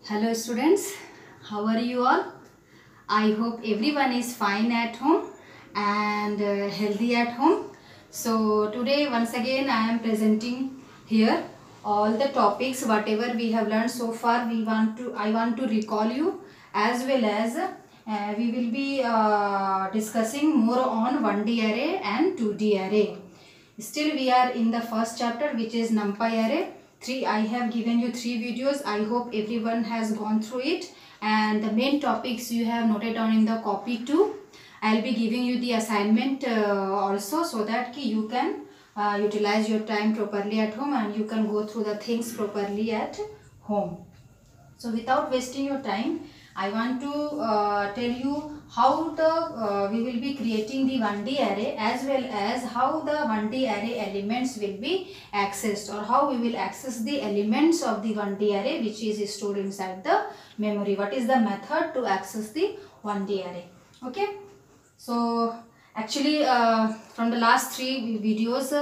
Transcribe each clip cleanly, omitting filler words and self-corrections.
Hello students, how are you all? I hope everyone is fine at home and healthy at home. So today once again I am presenting here all the topics whatever we have learned so far. I want to recall you, as well as we will be discussing more on 1D array and 2D array. Still we are in the first chapter, which is NumPy array. I have given you 3 videos. I hope everyone has gone through it, and the main topics you have noted down in the copy too. I will be giving you the assignment also, so that you can utilize your time properly at home and you can go through the things properly at home. So without wasting your time, I want to tell you how we will be creating the 1D array, as well as how the 1D array elements will be accessed, or how we will access the elements of the 1D array which is stored inside the memory. What is the method to access the 1D array? Okay. So actually from the last 3 videos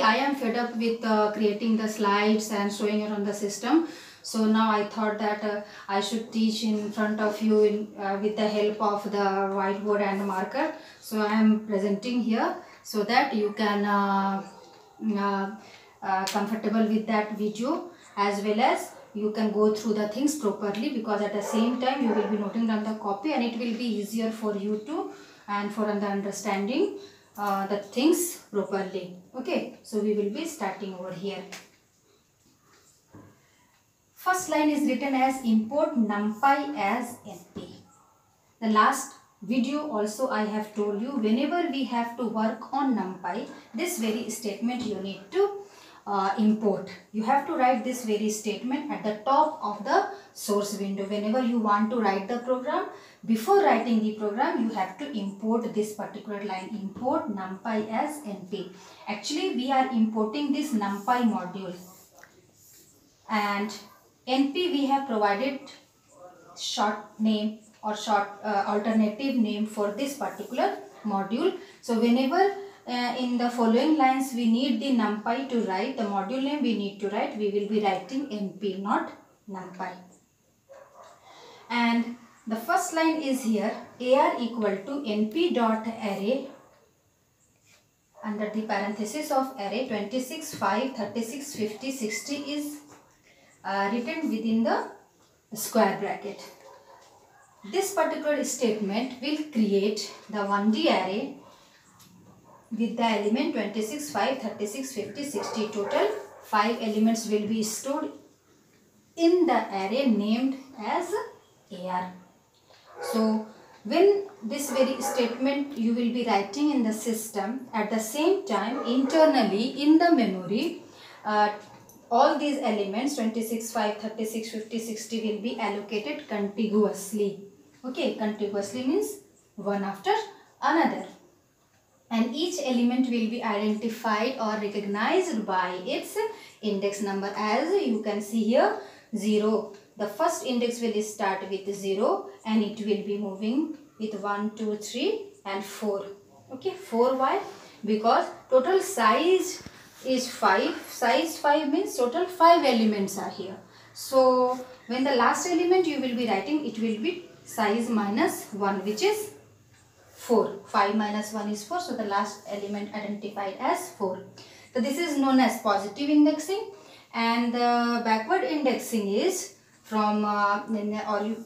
I am fed up with creating the slides and showing it on the system. So now I thought that I should teach in front of you with the help of the whiteboard and marker. So I am presenting here so that you can comfortable with that video, as well as you can go through the things properly, because at the same time you will be noting down the copy and it will be easier for you to and for the understanding the things properly. Okay, so we will be starting over here. First line is written as import numpy as np. The last video also I have told you, whenever we have to work on numpy, this very statement you need to import. You have to write this very statement at the top of the source window. Whenever you want to write the program, before writing the program, you have to import this particular line, import numpy as np. Actually, we are importing this numpy module, and np we have provided short name or short alternative name for this particular module. So whenever in the following lines we need the numpy to write, the module name we need to write, we will be writing np, not numpy. And the first line is here, ar equal to np dot array, under the parenthesis of array 26, 5, 36, 50, 60 is written within the square bracket. This particular statement will create the 1D array with the element 26, 5, 36, 50, 60. Total 5 elements will be stored in the array named as AR. So when this very statement you will be writing in the system, at the same time internally in the memory, all these elements 26, 5, 36, 50, 60 will be allocated contiguously. Okay, contiguously means one after another. And each element will be identified or recognized by its index number. As you can see here, 0. The first index will start with 0 and it will be moving with 1, 2, 3 and 4. Okay, 4 why? Because total size is 5. Size 5 means total 5 elements are here. So when the last element you will be writing, it will be size minus 1, which is 4. 5 minus 1 is 4. So the last element identified as 4. So this is known as positive indexing, and the backward indexing is from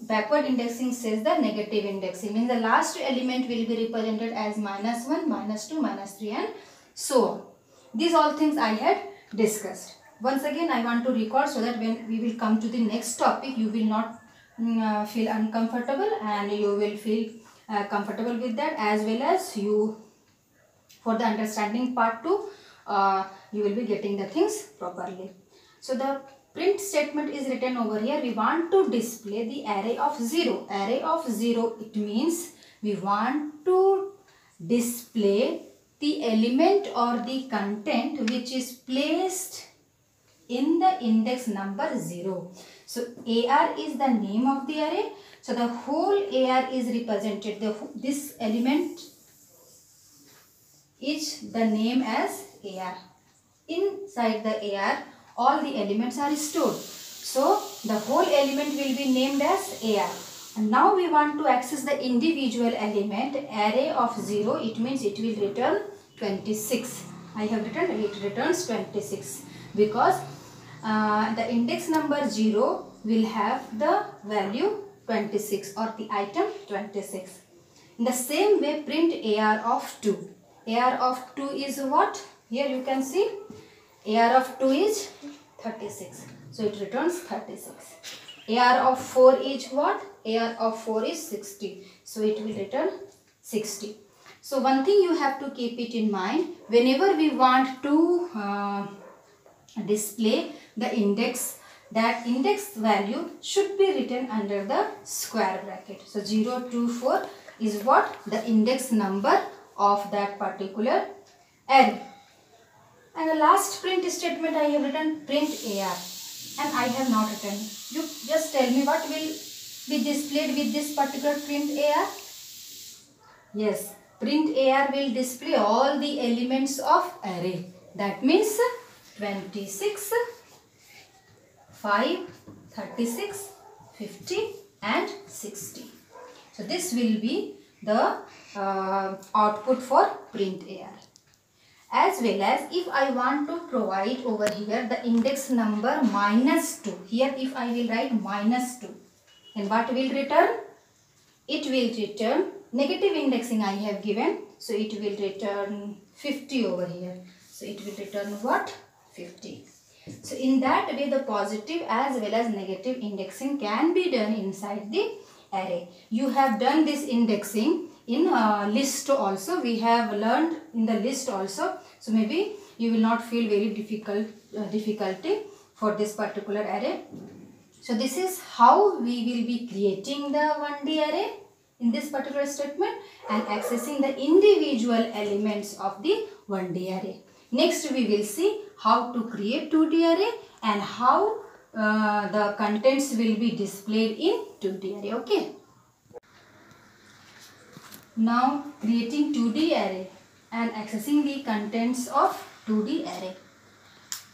backward indexing says the negative indexing, means the last element will be represented as minus 1, minus 2, minus 3 and so on. These all things I had discussed. Once again I want to record, so that when we will come to the next topic, you will not feel uncomfortable and you will feel comfortable with that, as well as you, for the understanding part too, you will be getting the things properly. So the print statement is written over here. We want to display the array of 0. Array of 0, it means we want to display the element or the content which is placed in the index number 0. So AR is the name of the array. So the whole AR is represented. This element is the name as AR. Inside the AR, all the elements are stored. So the whole element will be named as AR. And now we want to access the individual element, array of 0. It means it will return 26. I have written it returns 26 because the index number 0 will have the value 26 or the item 26. In the same way, print AR of 2. AR of 2 is what? Here you can see AR of 2 is 36. So it returns 36. AR of 4 is what? AR of 4 is 60. So it will return 60. So one thing you have to keep it in mind, whenever we want to display the index, that index value should be written under the square bracket. So 0 to 4 is what? The index number of that particular array. And the last print statement I have written print AR, and I have not written. You just tell me what will be displayed with this particular print AR. Yes, print AR will display all the elements of array. That means 26, 5, 36, 50 and 60. So this will be the output for print AR. As well as if I want to provide over here the index number -2. Here if I will write -2, then what will return? It will return negative indexing I have given. So it will return 50 over here. So it will return what? 50. So in that way the positive as well as negative indexing can be done inside the array. You have done this indexing in list also. We have learned in the list also. So maybe you will not feel very difficulty for this particular array. So this is how we will be creating the 1D array in this particular statement and accessing the individual elements of the 1D array. Next we will see how to create 2D array and how the contents will be displayed in 2D array. Okay. Now creating 2D array and accessing the contents of 2D array.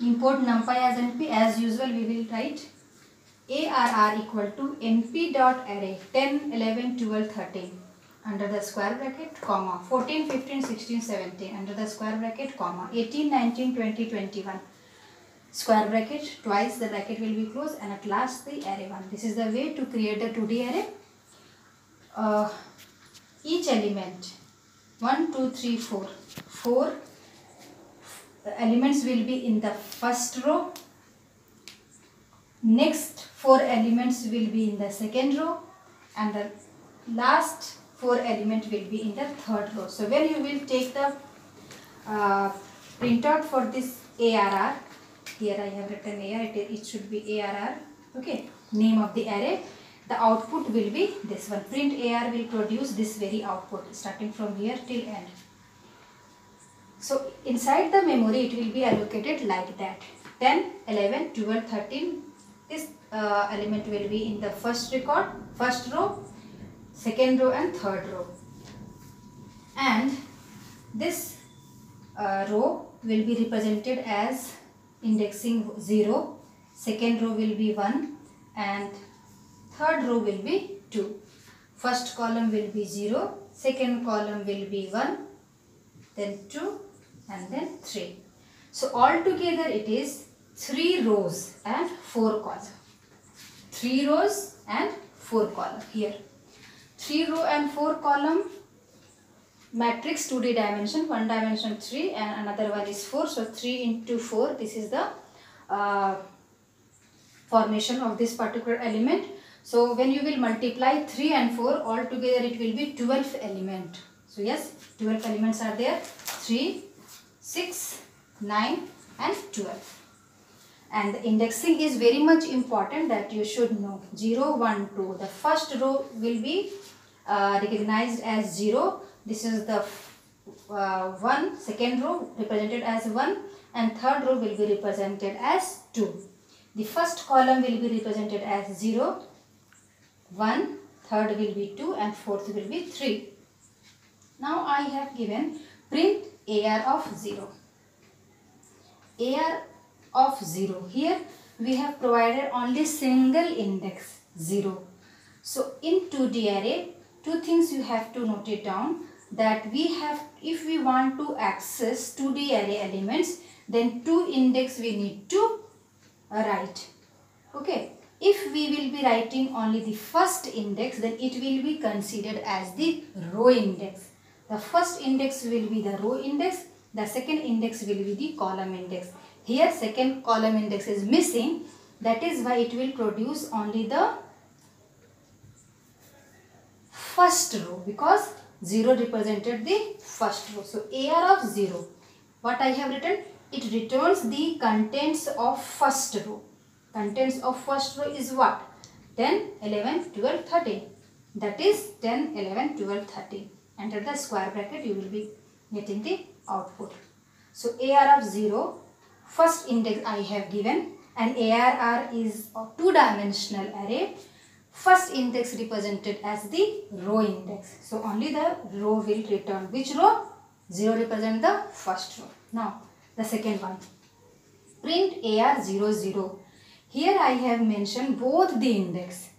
Import numpy as np. As usual we will write arr equal to np.array 10, 11, 12, 13 under the square bracket, comma 14, 15, 16, 17 under the square bracket, comma 18, 19, 20, 21 square bracket, twice the bracket will be closed, and at last the array 1. This is the way to create the 2D array. Each element 1, 2, 3, 4. 4 elements will be in the first row. Next 4 elements will be in the second row, and the last 4 elements will be in the third row. So when you will take the printout for this ARR, here I have written AR, it should be ARR, okay, name of the array. The output will be this one. Print AR will produce this very output starting from here till end. So inside the memory it will be allocated like that. 10, 11, 12, 13. This element will be in the first row, second row and third row. And this row will be represented as indexing 0, second row will be 1 and third row will be 2. First column will be 0, second column will be 1, then 2 and then 3. So altogether it is 3 rows and 4 columns. 3 rows and 4 columns here. 3 row and 4 column matrix 2D dimension, one dimension 3 and another one is 4. So 3 into 4, this is the formation of this particular element. So when you will multiply 3 and 4, altogether it will be 12 element. So yes, 12 elements are there. 3, 6, 9 and 12. And the indexing is very much important that you should know. 0, 1, 2. The first row will be recognized as 0. This is the 1. Second row represented as 1 and third row will be represented as 2. The first column will be represented as 0, 1, third will be 2 and fourth will be 3. Now I have given print AR of 0. AR of 0. Here we have provided only single index 0. So in 2D array, two things you have to note it down, that we have, if we want to access 2D array elements, then two index we need to write. Okay. If we will be writing only the first index, then it will be considered as the row index. The first index will be the row index, the second index will be the column index. Here second column index is missing, that is why it will produce only the first row, because 0 represented the first row. So AR of 0, what I have written, it returns the contents of first row. Contents of first row is what? 10, 11, 12, 13. That is 10, 11, 12, 13. Enter the square bracket, you will be getting the output. So AR of 0, first index I have given, and ARR is a two-dimensional array. First index represented as the row index. So only the row will return. Which row? 0 represent the first row. Now the second one. Print AR00. Here I have mentioned both the index,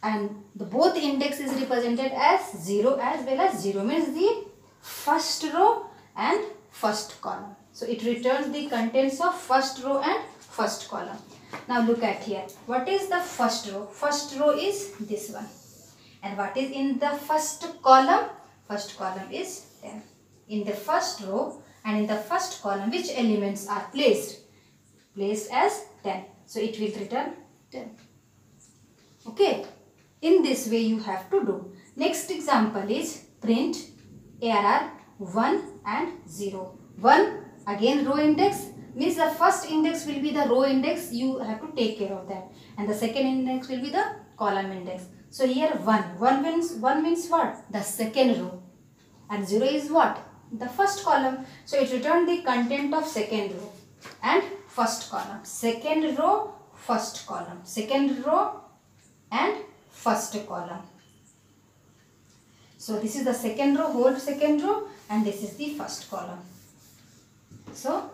and the both index is represented as 0 as well as 0, means the first row and first column. So it returns the contents of first row and first column. Now look at here. What is the first row? First row is this one. And what is in the first column? First column is 10. In the first row and in the first column, which elements are placed? Placed as 10. So it will return 10. Okay. In this way you have to do. Next example is print ARR 1 and 0. 1 again row index, means the first index will be the row index, you have to take care of that. And the second index will be the column index. So here 1 means what? The second row. And 0 is what? The first column. So it returned the content of second row and first column. Second row, first column. Second row and first column. So this is the second row, whole second row, and this is the first column. So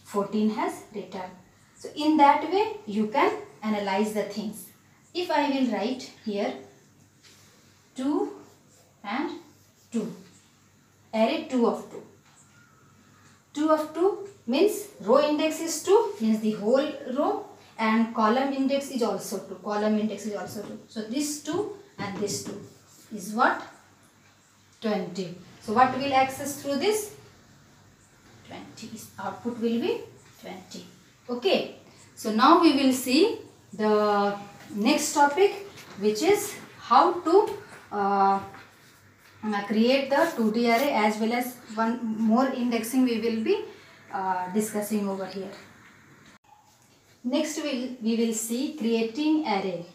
14 has returned. So in that way you can analyze the things. If I will write here 2 and 2, array 2 of 2. 2 of 2 means row index is 2, means the whole row, and column index is also 2. Column index is also 2. So this 2 and this 2 is what? 20. So what will access through this? 20. Output will be 20. Okay. So now we will see the next topic, which is how to create the 2D array, as well as one more indexing we will be discussing over here. Next we will see creating array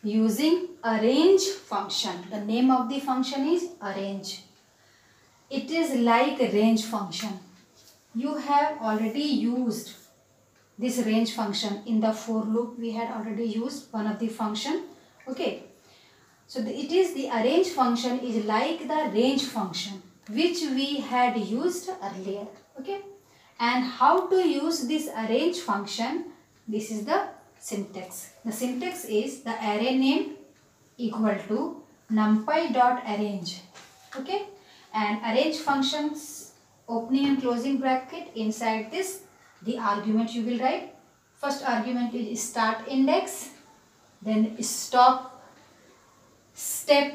using arrange function. The name of the function is arrange. It is like range function. You have already used this range function in the for loop. We had already used one of the function. Okay. So it is the arrange function is like the range function which we had used earlier. Okay. And how to use this arrange function? This is the syntax. The syntax is the array name equal to numpy dot arrange. Okay. And arrange functions, opening and closing bracket, inside this the argument you will write. First argument is start index, then stop, step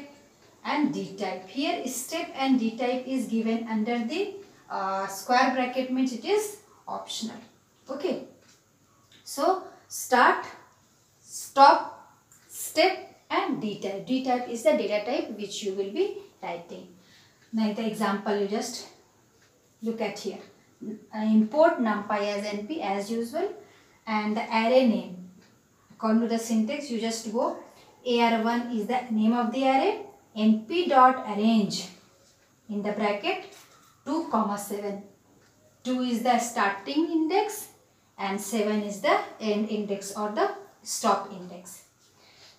and dtype. Here step and dtype is given under the square bracket, means it is optional. Okay. So start, stop, step and dtype. Dtype is the data type which you will be typing. Now the example you just look at here. Import numpy as np as usual, and the array name. According to the syntax you just go, AR1 is the name of the array, np dot arrange in the bracket 2, 7. 2 is the starting index and 7 is the end index or the stop index.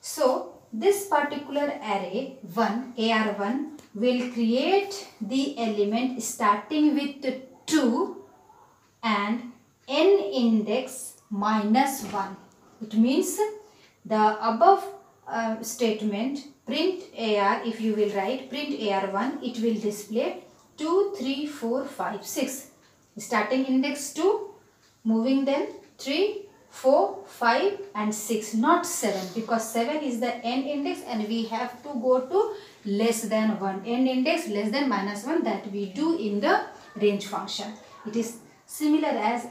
So this particular array 1, AR1, will create the element starting with 2 and n index minus 1. It means the above statement print AR, if you will write print AR1, it will display 2, 3, 4, 5, 6. Starting index 2, moving then 3, 4, 5 and 6, not 7, because 7 is the end index and we have to go to less than 1. End index less than minus 1, that we do in the range function. It is similar as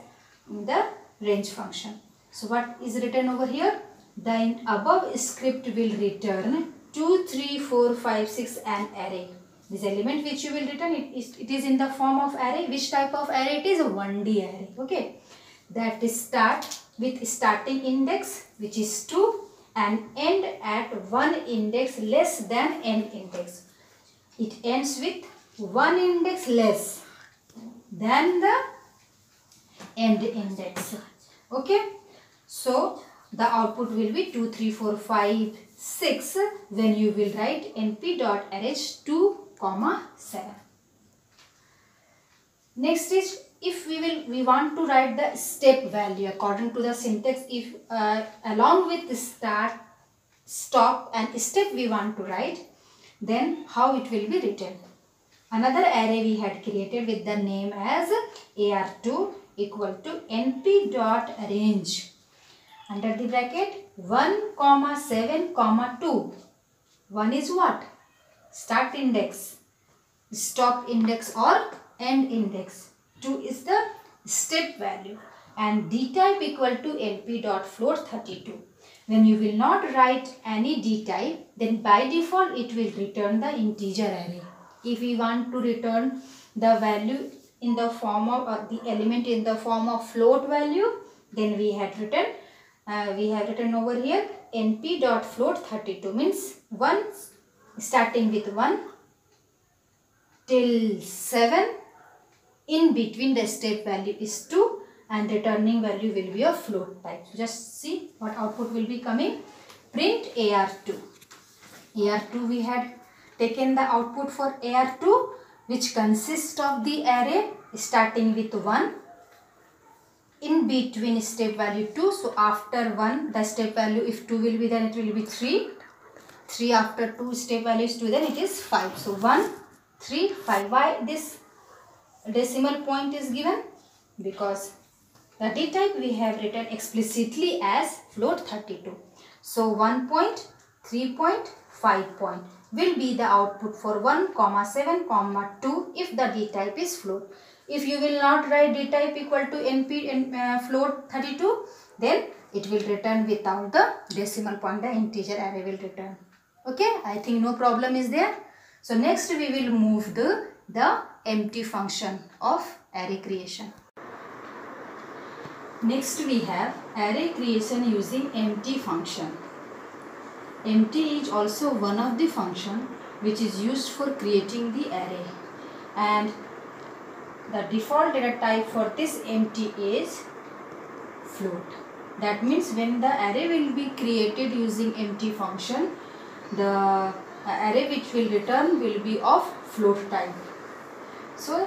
in the range function. So what is written over here? The above script will return 2, 3, 4, 5, 6 an array. This element which you will return, it is in the form of array. Which type of array it is? A 1D array. Okay. That is start with starting index which is 2 and end at 1 index less than n index. It ends with 1 index less than the end index. Okay. So the output will be 2, 3, 4, 5, 6 when you will write np.arrange 2, 7. Next is, if we want to write the step value according to the syntax, if along with the start, stop and step we want to write, then how it will be written? Another array we had created with the name as AR2 equal to np.arrange under the bracket 1, 7, 2. 1 is what? Start index, stop index or end index. 2 is the step value and d type equal to np.float32. When you will not write any d type, then by default it will return the integer array. If we want to return the value in the form of, or the element in the form of float value, then we have written over here np.float32 means 1 starting with 1 till 7. In between the step value is 2 and returning value will be of float type. So just see what output will be coming. Print AR2. AR2 we had taken the output for AR2 which consists of the array starting with 1. In between step value 2. So after 1 the step value, if 2 will be, then it will be 3. 3 after 2 step value is 2, then it is 5. So 1, 3, 5. Why this decimal point is given? Because the d type we have written explicitly as float 32. So 1 point, 3 point, 5 point will be the output for 1, 7, 2 if the d type is float. If you will not write d type equal to np float 32, then it will return without the decimal point, the integer array will return. Okay, I think no problem is there. So next we will move the empty function of array creation. Next we have array creation using empty function. Empty is also one of the function which is used for creating the array, and the default data type for this empty is float. That means when the array will be created using empty function, the array which will return will be of float type. So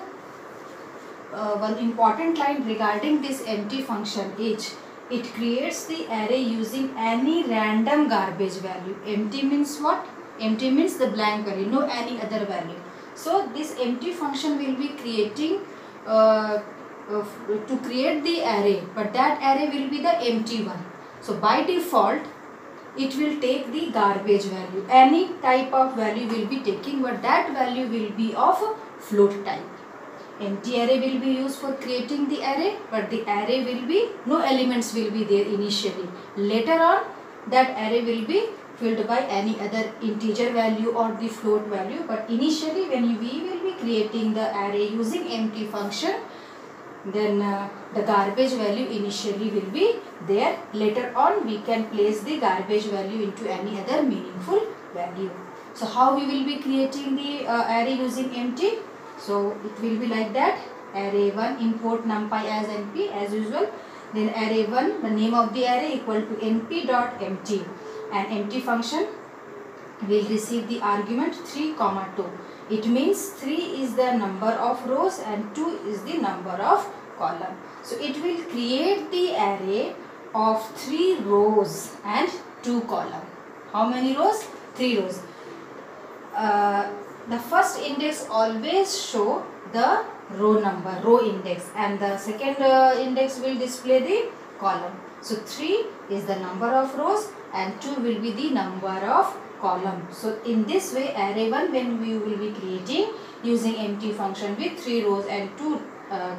one important line regarding this empty function is it creates the array using any random garbage value. Empty means what? Empty means the blank value, no any other value. So this empty function will be creating to create the array, but that array will be the empty one. So by default it will take the garbage value. Any type of value will be taking, but that value will be of float type. Empty array will be used for creating the array, but the array will be, no elements will be there initially. Later on that array will be filled by any other integer value or the float value, but initially when we will be creating the array using empty function, then the garbage value initially will be there. Later on we can place the garbage value into any other meaningful value. So how we will be creating the array using empty? So it will be like that. Array 1 import numpy as np as usual. Then array 1, the name of the array equal to np.empty, and empty function will receive the argument 3, 2. It means 3 is the number of rows and 2 is the number of column. So it will create the array of 3 rows and 2 columns. How many rows? 3 rows. The first index always show the row number, row index, and the second index will display the column. So 3 is the number of rows and 2 will be the number of columns. So in this way, array 1 when we will be creating using empty function with 3 rows and 2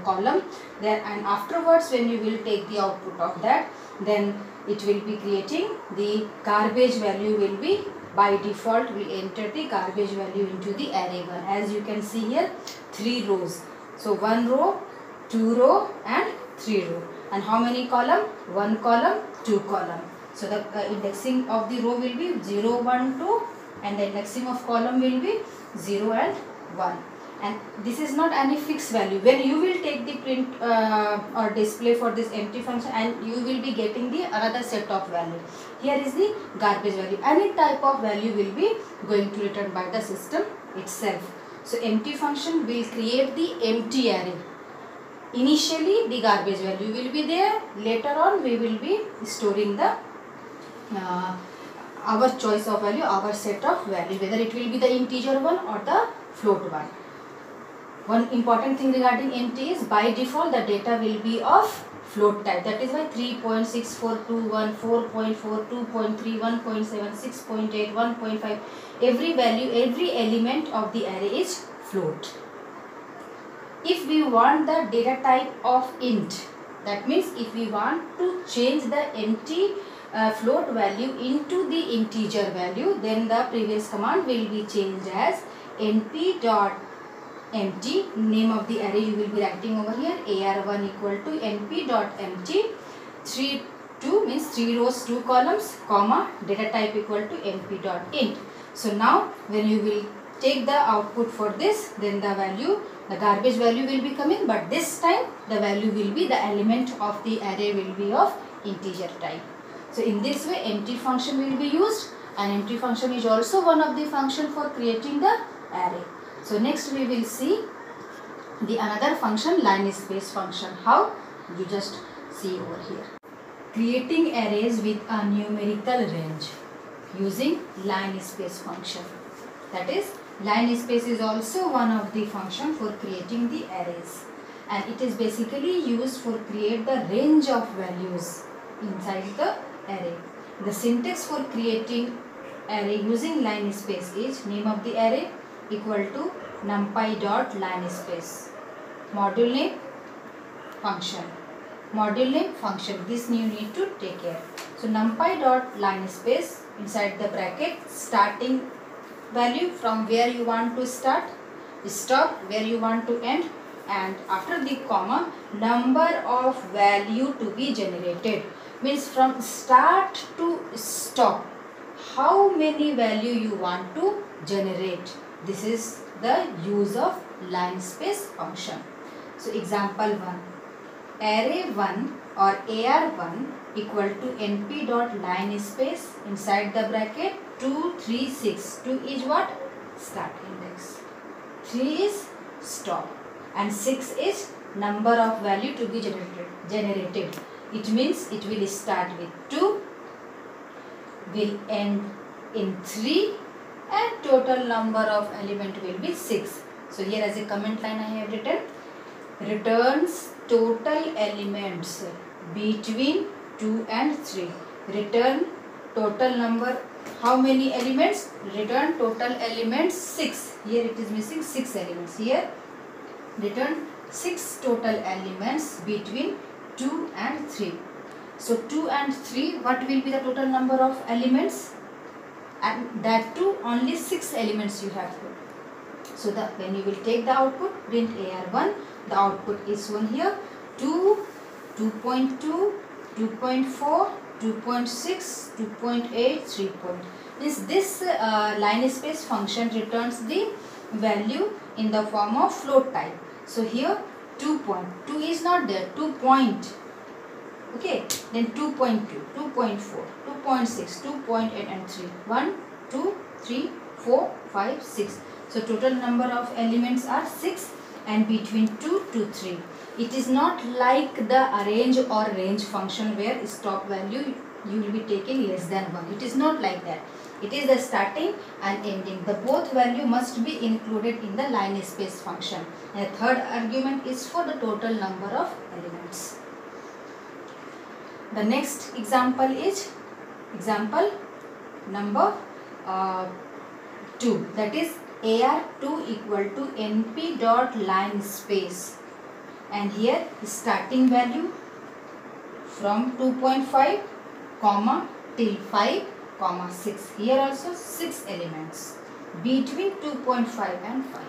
column, then and afterwards when you will take the output of that, then it will be creating the garbage value will be by default we enter the garbage value into the array 1. As you can see here, 3 rows. So 1 row, 2 row and 3 row. And how many column? 1 column, 2 column. So the indexing of the row will be 0, 1, 2 and the indexing of column will be 0 and 1. And this is not any fixed value. When you will take the print or display for this empty function, and you will be getting the another set of value. Here is the garbage value. Any type of value will be going to return by the system itself. So empty function will create the empty array. Initially the garbage value will be there. Later on we will be storing the our choice of value, our set of value, whether it will be the integer one or the float one. One important thing regarding empty is by default the data will be of float type. That is why 3.6421, 4.4, 2.3, 1.7, 6.8, 1.5, every value, every element of the array is float. If we want the data type of int, that means if we want to change the empty float value into the integer value, then the previous command will be changed as np.empty. Name of the array you will be writing over here, ar1 equal to np.empty, 2 means 3 rows 2 columns, comma, data type equal to np.int. So now when you will take the output for this, then the value, the garbage value will be coming, but this time the value will be, the element of the array will be of integer type. So in this way empty function will be used, and empty function is also one of the function for creating the array. So next we will see the another function, line space function. How? You just see over here. Creating arrays with a numerical range using line space function. That is, line space is also one of the function for creating the arrays, and it is basically used for create the range of values inside the array. The syntax for creating array using line space is name of the array equal to numpy dot line space, module name function, module name function. This you need to take care. So numpy dot line space, inside the bracket starting value from where you want to start, stop where you want to end, and after the comma number of value to be generated, means from start to stop how many value you want to generate. This is the use of line space function. So example 1, array 1 or ar1 equal to np dot line space, inside the bracket 2, 3, 6. 2 is what? Start index. 3 is stop. And 6 is number of value to be generated. It means it will start with 2, will end in 3, and total number of element will be 6. So here as a comment line I have written, returns total elements between 2 and 3. Return total number, how many elements? Return total elements 6. Here it is missing 6 elements. Here return 6 total elements between 2 and 3. So 2 and 3, what will be the total number of elements? And that too only 6 elements you have to. So when you will take the output, print ar1, the output is shown here, 2, 2.2, 2.4, 2.6, 2.8, 3. This line space function returns the value in the form of float type. So here 2 is not there, 2 point, okay, then 2.2, 2.4, 2.6, 2.8 and 3. 1, 2, 3, 4, 5, 6. So total number of elements are 6, and between 2 to 3. It is not like the arrange or range function where stop value you will be taking less than 1. It is not like that. It is the starting and ending. The both value must be included in the line space function. And the third argument is for the total number of elements. The next example is example number 2, that is AR2 equal to NP dot line space, and here starting value from 2.5 comma till 5 comma 6. Here also 6 elements between 2.5 and 5.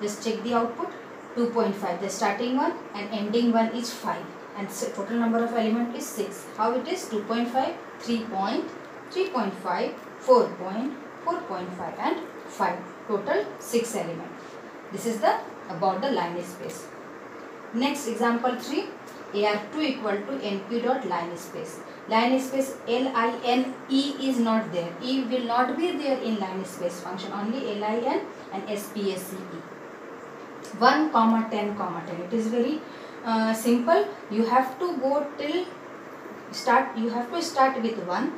Just check the output. 2.5 the starting one and ending one is 5, and so total number of element is 6. How it is? 2.5, 3.5, 4.5 and 5. Total 6 element. This is the about the line space. Next example 3, AR2 equal to NP dot line space. Line space LIN, E is not there. E will not be there in line space function. Only LIN and SPACE. 1 comma 10 comma 10. It is very simple. You have to go till start. You have to start with 1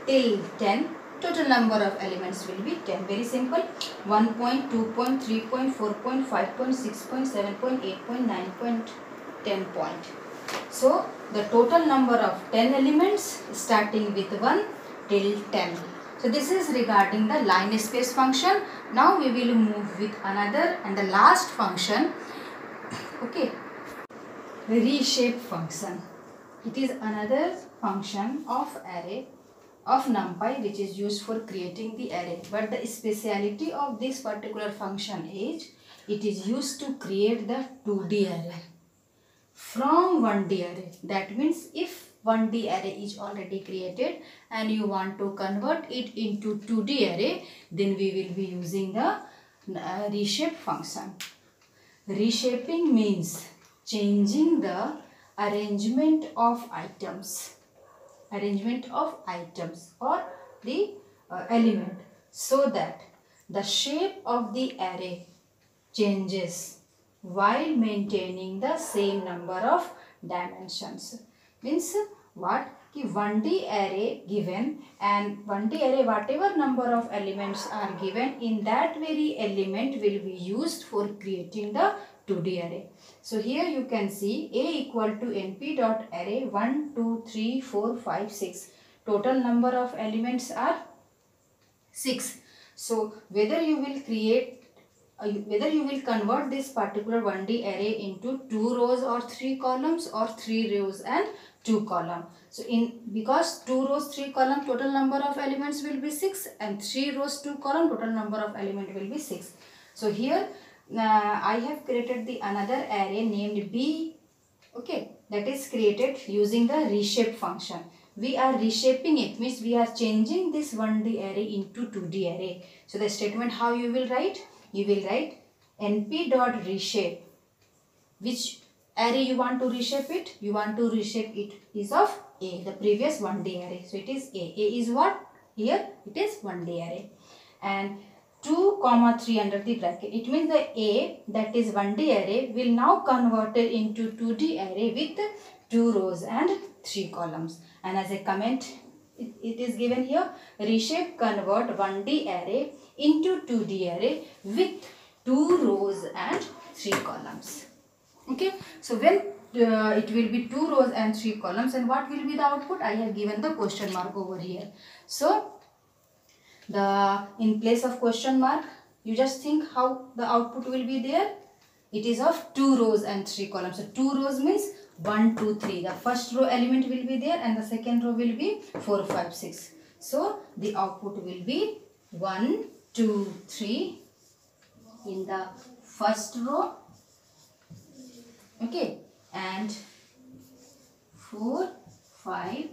till 10. Total number of elements will be 10. Very simple. 1 point, 2 point, 3 point, 4 point, 5 point, 6 point, 7 point, 8 point, 9 point, 10 point. So the total number of 10 elements starting with 1 till 10. So this is regarding the line space function. Now we will move with another and the last function. Okay, reshape function. It is another function of array of NumPy which is used for creating the array. But the speciality of this particular function is it is used to create the 2D array from 1D array. That means if 1D array is already created and you want to convert it into 2D array, then we will be using the reshape function. Reshaping means changing the arrangement of items or the element so that the shape of the array changes while maintaining the same number of dimensions. Means what? Ki 1D array given, and 1D array whatever number of elements are given, in that very element will be used for creating the 2D array. So here you can see A equal to NP dot array 1, 2, 3, 4, 5, 6. Total number of elements are 6. So whether you will convert this particular 1D array into 2 rows or 3 columns or 3 rows and 2 columns. So because 2 rows 3 columns total number of elements will be 6, and 3 rows 2 columns total number of element will be 6. So here I have created the another array named B. Okay, that is created using the reshape function. We are reshaping it, means we are changing this 1D array into 2D array. So the statement how you will write? You will write NP dot reshape. Which array you want to reshape it? You want to reshape it is of A, the previous 1D array. So it is A. A is what? Here it is 1D array. And 2 comma 3 under the bracket. It means the A, that is 1D array, will now converted into 2D array with 2 rows and 3 columns. And as a comment, it is given here, reshape convert 1D array into 2D array with 2 rows and 3 columns. Okay, so when it will be 2 rows and 3 columns, and what will be the output? I have given the question mark over here. So in place of question mark, you just think how the output will be there. It is of 2 rows and 3 columns. So 2 rows means 1, 2, 3. The first row element will be there and the second row will be 4, 5, 6. So the output will be 1, 2, 3 in the first row. Okay, and 4, 5,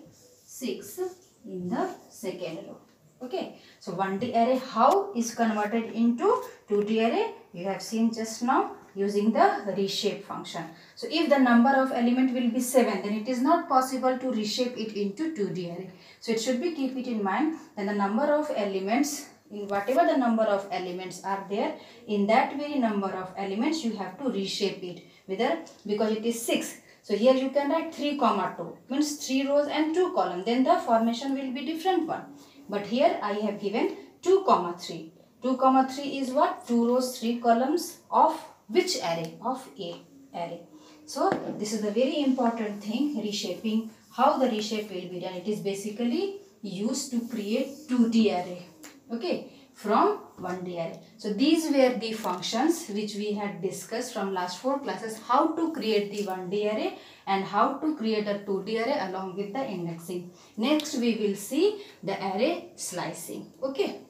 6 in the second row. Okay, so 1D array how is converted into 2D array? You have seen just now using the reshape function. So if the number of element will be 7, then it is not possible to reshape it into 2D array. So it should be keep it in mind that the number of elements in whatever the number of elements are there, in that very number of elements you have to reshape it, whether because it is 6. So here you can write 3 comma 2 means 3 rows and 2 columns, then the formation will be different one. But here I have given 2 comma 3. 2 comma 3 is what? 2 rows 3 columns of which array? Of A array. So this is the very important thing, reshaping. How the reshape will be done? It is basically used to create 2D array, okay, from 1D array. So these were the functions which we had discussed from last 4 classes, how to create the 1D array and how to create a 2D array along with the indexing. Next we will see the array slicing, okay.